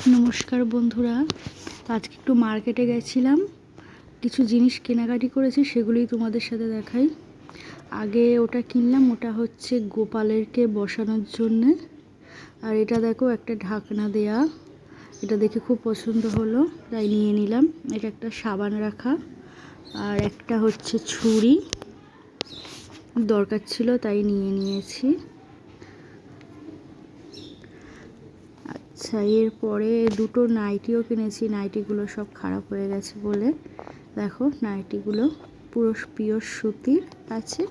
নমস্কার বন্ধুরা, আজকে একটু মার্কেটে গেছিলাম, কিছু জিনিস কেনাকাটি করেছি, সেগুলোই তোমাদের সাথে দেখাই। আগে ওটা কিনলাম, ওটা হচ্ছে গোপালেরকে বসানোর জন্যে। আর এটা দেখো, একটা ঢাকনা দেয়া, এটা দেখে খুব পছন্দ হলো, তাই নিয়ে নিলাম। এটা একটা সাবান রাখা, আর একটা হচ্ছে ছুরি দরকার ছিল, তাই নিয়ে নিয়েছি। আচ্ছা, এরপরে দুটো নাইটিও কিনেছি। নাইটিগুলো সব খারাপ হয়ে গেছে বলে, দেখো নাইটিগুলো পুরো পিওর সুতির আছে।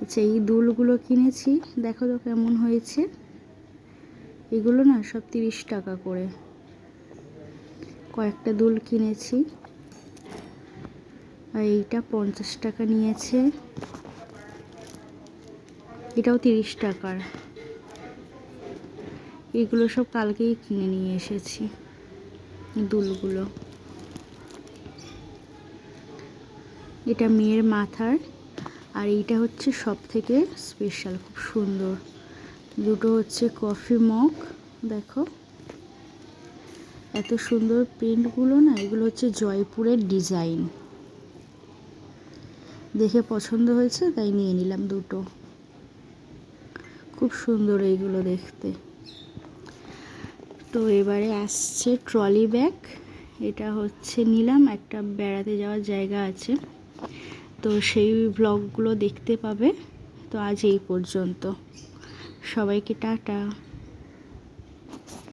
আচ্ছা, এই দুলগুলো কিনেছি, দেখো তো কেমন হয়েছে। এগুলো না সব 30 টাকা করে। কয়েকটা দুল কিনেছি। আর এইটা 50 টাকা নিয়েছে, এটাও 30 টাকার। এগুলো সব কালকেই কিনে নিয়ে এসেছি, দুলগুলো। এটা মেয়ের মাথার, আর এইটা হচ্ছে সব থেকে স্পেশাল, খুব সুন্দর। দুটো হচ্ছে কফি মগ, দেখো এত সুন্দর প্রিন্টগুলো না। এগুলো হচ্ছে জয়পুরের ডিজাইন, দেখে পছন্দ হয়েছে তাই নিয়ে নিলাম দুটো। খুব সুন্দর এইগুলো দেখতে। তো এবারে আসছে ট্রলি ব্যাগ। এটা হচ্ছে নিলাম, একটা বেড়াতে যাওয়ার জায়গা আছে, তো সেই ব্লগগুলো দেখতে পাবে। তো আজ এই পর্যন্ত, সবাইকে টাটা।